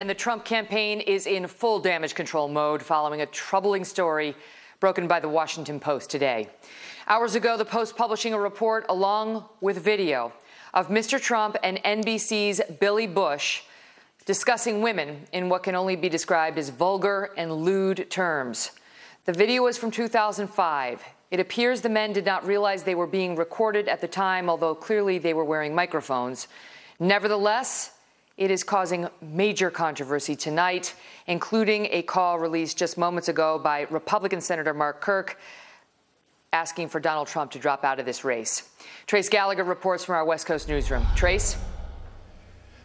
And the Trump campaign is in full damage control mode following a troubling story broken by the Washington Post today. Hours ago, the Post publishing a report along with video of Mr. Trump and NBC's Billy Bush discussing women in what can only be described as vulgar and lewd terms. The video is from 2005. It appears the men did not realize they were being recorded at the time, although clearly they were wearing microphones. Nevertheless, it is causing major controversy tonight, including a call released just moments ago by Republican Senator Mark Kirk asking for Donald Trump to drop out of this race. Trace Gallagher reports from our West Coast newsroom. Trace?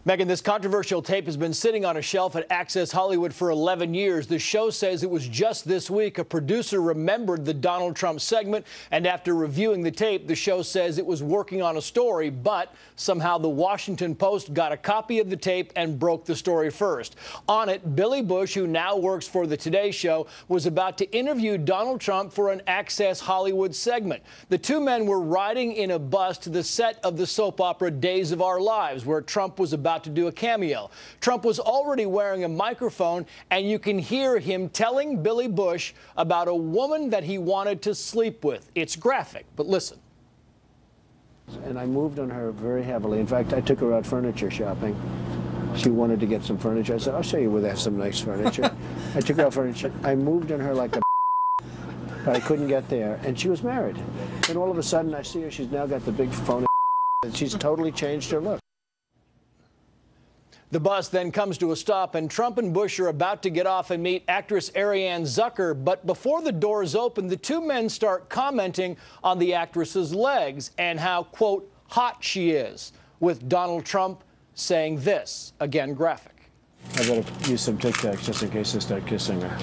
Megan, this controversial tape has been sitting on a shelf at Access Hollywood for 11 years. The show says it was just this week a producer remembered the Donald Trump segment, and after reviewing the tape, the show says it was working on a story, but somehow the Washington Post got a copy of the tape and broke the story first. On it, Billy Bush, who now works for the Today Show, was about to interview Donald Trump for an Access Hollywood segment. The two men were riding in a bus to the set of the soap opera Days of Our Lives, where Trump was about to do a cameo. Trump was already wearing a microphone, and you can hear him telling Billy Bush about a woman that he wanted to sleep with. It's graphic, but listen. And I moved on her very heavily. In fact, I took her out furniture shopping. She wanted to get some furniture. I said, I'll show you where they have some nice furniture. I took her out furniture. I moved on her like a but I couldn't get there. And she was married. And all of a sudden, I see her. She's now got the big phone. And she's totally changed her look. The bus then comes to a stop, and Trump and Bush are about to get off and meet actress Ariane Zucker. But before the doors open, the two men start commenting on the actress's legs and how, quote, hot she is, with Donald Trump saying this, again graphic. I better use some Tic Tacs just in case I start kissing her.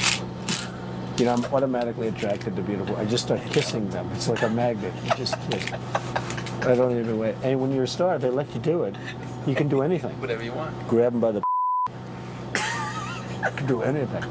You know, I'm automatically attracted to beautiful. I just start kissing them. It's like a magnet. You just kiss. I don't even wait. And when you're a star, they let you do it. You can do anything. Whatever you want. Grab them by the you can do anything.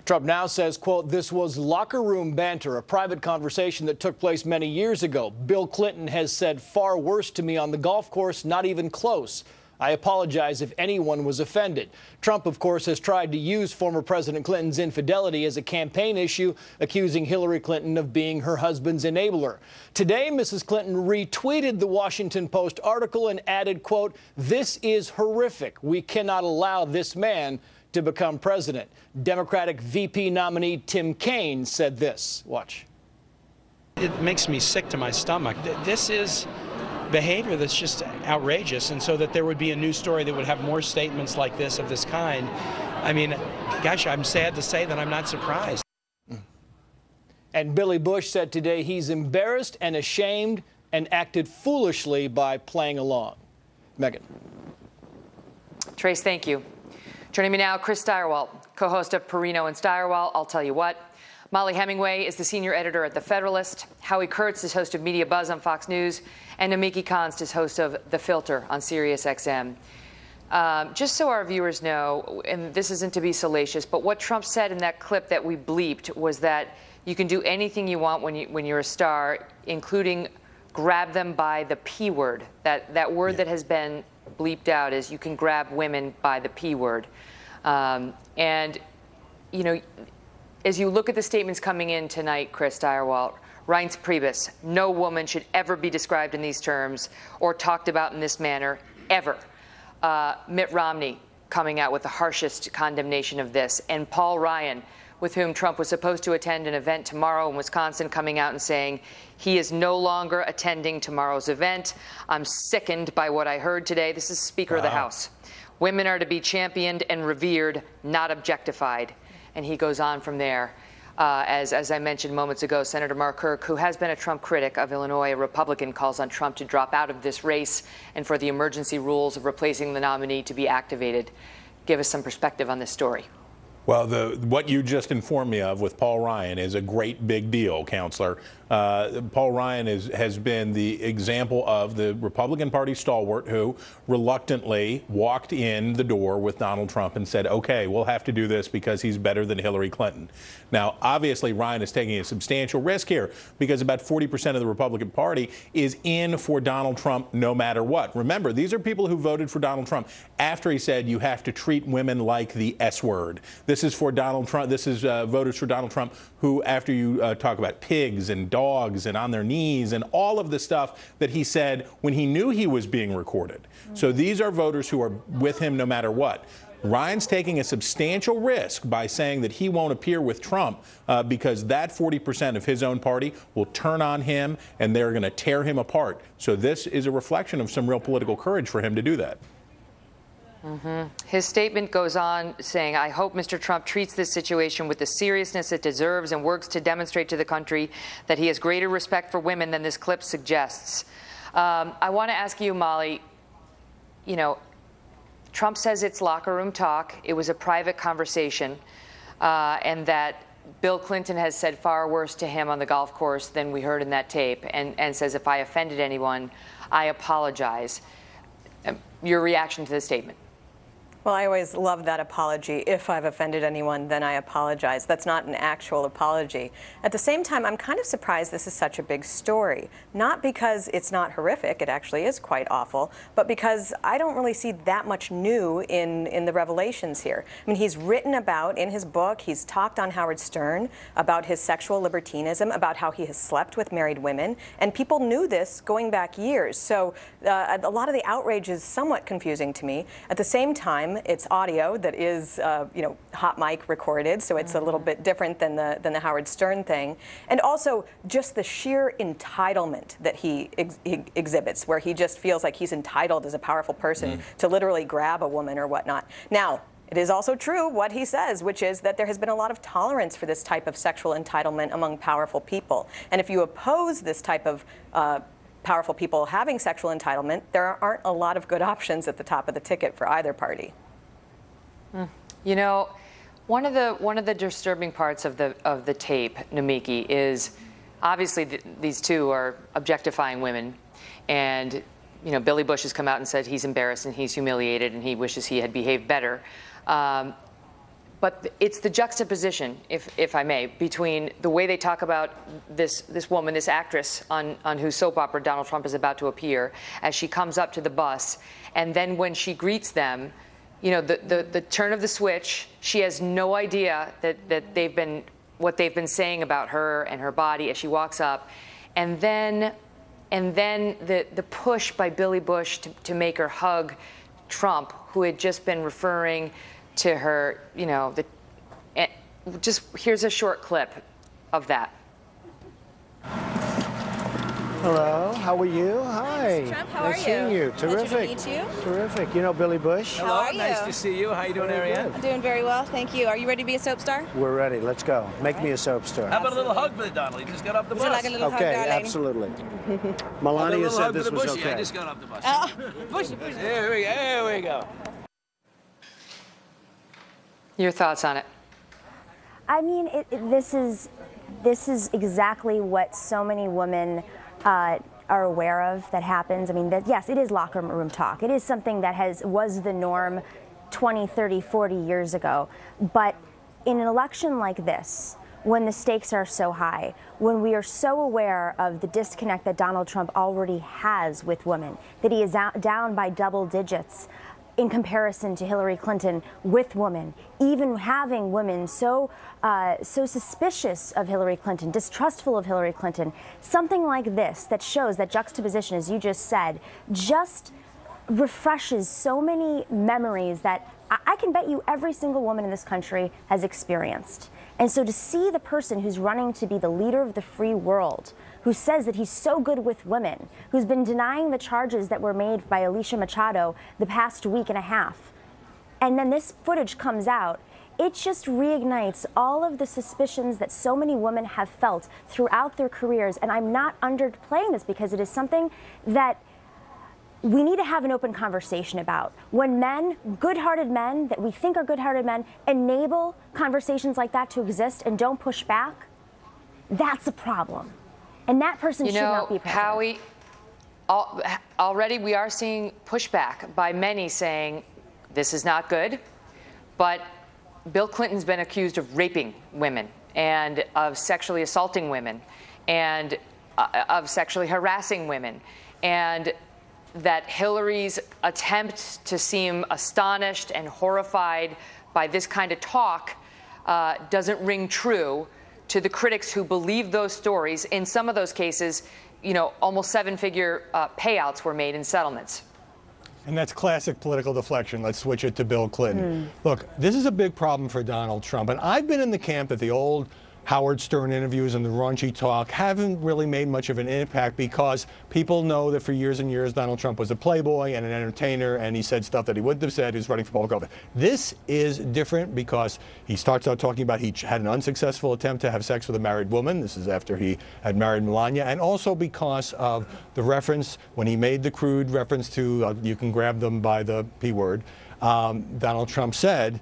Trump now says, quote, this was locker room banter, a private conversation that took place many years ago. Bill Clinton has said far worse to me on the golf course, not even close. I apologize if anyone was offended. Trump, of course, has tried to use former President Clinton's infidelity as a campaign issue, accusing Hillary Clinton of being her husband's enabler. Today, Mrs. Clinton retweeted the Washington Post article and added, quote, this is horrific. We cannot allow this man to become president. Democratic VP nominee Tim Kaine said this. Watch. It makes me sick to my stomach. This is behavior that's just outrageous, and so that there would be a news story that would have more statements like this of this kind. I mean, gosh, I'm sad to say that I'm not surprised. And Billy Bush said today he's embarrassed and ashamed and acted foolishly by playing along. Megan. Trace, thank you. Joining me now, Chris Stirewalt, co-host of Perino and Stirewalt. I'll tell you what. Molly Hemingway is the senior editor at The Federalist. Howie Kurtz is host of Media Buzz on Fox News. And Namiki Konst is host of The Filter on SiriusXM. Just so our viewers know, and this isn't to be salacious, but what Trump said in that clip that we bleeped was that you can do anything you want when you're a star, including grab them by the P word. That word that has been bleeped out is you can grab women by the P word. And, you know, as you look at the statements coming in tonight, Chris Stirewalt, Reince Priebus, no woman should ever be described in these terms or talked about in this manner, ever. Mitt Romney coming out with the harshest condemnation of this, and Paul Ryan, with whom Trump was supposed to attend an event tomorrow in Wisconsin, coming out and saying he is no longer attending tomorrow's event. I'm sickened by what I heard today. This is Speaker of the House. Women are to be championed and revered, not objectified. And he goes on from there. As I mentioned moments ago, Senator Mark Kirk, who has been a Trump critic of Illinois, a Republican, calls on Trump to drop out of this race and for the emergency rules of replacing the nominee to be activated. Give us some perspective on this story. Well, what you just informed me of with Paul Ryan is a great big deal, Counselor. Paul Ryan has been the example of the Republican Party stalwart who reluctantly walked in the door with Donald Trump and said, okay, we'll have to do this because he's better than Hillary Clinton. Now, obviously, Ryan is taking a substantial risk here because about 40% of the Republican Party is in for Donald Trump no matter what. Remember, these are people who voted for Donald Trump after he said you have to treat women like the S word. This is for Donald Trump. This is voters for Donald Trump who, after you talk about pigs and dogs and on their knees and all of the stuff that he said when he knew he was being recorded. So these are voters who are with him no matter what. Ryan's taking a substantial risk by saying that he won't appear with Trump because that 40% of his own party will turn on him and they're going to tear him apart. So this is a reflection of some real political courage for him to do that. His statement goes on saying, I hope Mr. Trump treats this situation with the seriousness it deserves and works to demonstrate to the country that he has greater respect for women than this clip suggests. I want to ask you, Molly, you know, Trump says it's locker room talk. It was a private conversation, and that Bill Clinton has said far worse to him on the golf course than we heard in that tape, and says, if I offended anyone, I apologize. Your reaction to the statement? Well, I always love that apology. If I've offended anyone, then I apologize. That's not an actual apology. At the same time, I'm kind of surprised this is such a big story. Not because it's not horrific, it actually is quite awful, but because I don't really see that much new in the revelations here. I mean, he's written about, in his book, he's talked on Howard Stern about his sexual libertinism, about how he has slept with married women, and people knew this going back years. So a lot of the outrage is somewhat confusing to me. At the same time, it's audio that is, you know, hot mic recorded, so it's a little bit different than the Howard Stern thing. And also just the sheer entitlement that he exhibits, where he just feels like he's entitled as a powerful person to literally grab a woman or whatnot. Now, it is also true what he says, which is that there has been a lot of tolerance for this type of sexual entitlement among powerful people. And if you oppose this type of powerful people having sexual entitlement, there aren't a lot of good options at the top of the ticket for either party. You know, one of the disturbing parts of the tape, Namiki, is obviously these two are objectifying women, and you know, Billy Bush has come out and said he's embarrassed and he's humiliated and he wishes he had behaved better. But it's the juxtaposition, if I may, between the way they talk about this woman, this actress on whose soap opera Donald Trump is about to appear, as she comes up to the bus, and then when she greets them, you know, the turn of the switch. She has no idea that what they've been saying about her and her body as she walks up, and then the push by Billy Bush to make her hug Trump, who had just been referring to her, you know, just here's a short clip of that. Hello, how are you? Hi. Mr. Trump, how are you? Nice seeing you. Terrific. Pleasure to meet you. Terrific. You know Billy Bush? How are you? Nice to see you. How you doing, Ariane? I'm doing very well, thank you. Are you ready to be a soap star? We're ready. Let's go. Make me a soap star. How about a little hug for the Donald? He just got off the Would bus. you like a little Okay, hug, darling? absolutely. A Melania little said hug for this the was bushy. okay. I just got off the bus. Bushy, bushy. There we go. Your thoughts on it? I mean, this is exactly what so many women are aware of that happens. I mean, yes, it is locker room talk. It is something that was the norm 20, 30, 40 years ago. But in an election like this, when the stakes are so high, when we are so aware of the disconnect that Donald Trump already has with women, that he is down by double digits in comparison to Hillary Clinton with women, even having women so suspicious of Hillary Clinton, distrustful of Hillary Clinton, something like this that shows that juxtaposition, as you just said, just refreshes so many memories that I can bet you every single woman in this country has experienced. And so to see the person who's running to be the leader of the free world, who says that he's so good with women, who's been denying the charges that were made by Alicia Machado the past week and a half, and then this footage comes out, it just reignites all of the suspicions that so many women have felt throughout their careers. And I'm not underplaying this because it is something that we need to have an open conversation about when men, good-hearted men that we think are good-hearted men, enable conversations like that to exist and don't push back. That's a problem, and that person should not be president. Howie, already we are seeing pushback by many saying this is not good, but Bill Clinton's been accused of raping women and of sexually assaulting women and of sexually harassing women, and that Hillary's attempt to seem astonished and horrified by this kind of talk doesn't ring true to the critics who believe those stories. In some of those cases, you know, almost seven-figure payouts were made in settlements. And that's classic political deflection. Let's switch it to Bill Clinton. Look, this is a big problem for Donald Trump. And I've been in the camp that the old Howard Stern interviews and the raunchy talk haven't really made much of an impact because people know that for years and years Donald Trump was a playboy and an entertainer, and he said stuff that he wouldn't have said. He was running for public office. This is different because he starts out talking about he had an unsuccessful attempt to have sex with a married woman. This is after he had married Melania, and also because of the reference when he made the crude reference to you can grab them by the P word. Donald Trump said,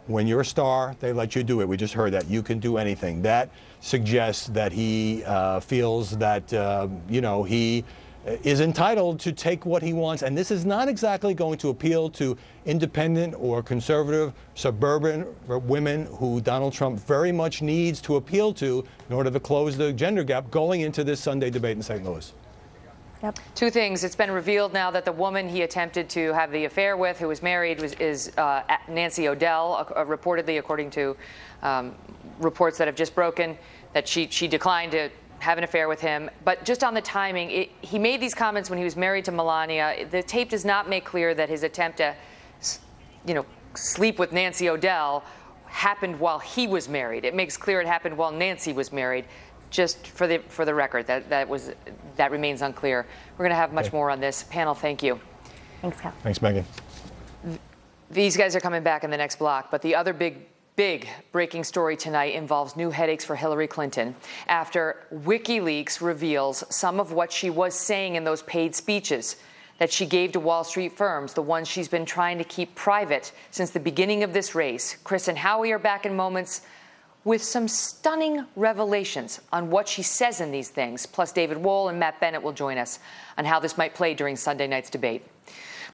when you're a star, they let you do it. We just heard that. You can do anything. That suggests that he feels that, you know, he is entitled to take what he wants. And this is not exactly going to appeal to independent or conservative suburban women who Donald Trump very much needs to appeal to in order to close the gender gap going into this Sunday debate in St. Louis. Yep. Two things. It's been revealed now that the woman he attempted to have the affair with, who was married, is Nancy O'Dell, reportedly, according to reports that have just broken, that she declined to have an affair with him. But just on the timing, he made these comments when he was married to Melania. The tape does not make clear that his attempt to, you know, sleep with Nancy O'Dell happened while he was married. It makes clear it happened while Nancy was married. Just for the record, that remains unclear. We're going to have much more on this. Panel, thank you. Thanks, Cal. Thanks, Megan. These guys are coming back in the next block, but the other big breaking story tonight involves new headaches for Hillary Clinton after WikiLeaks reveals some of what she was saying in those paid speeches that she gave to Wall Street firms, the ones she's been trying to keep private since the beginning of this race. Chris and Howie are back in moments with some stunning revelations on what she says in these things. Plus, David Wohl and Matt Bennett will join us on how this might play during Sunday night's debate.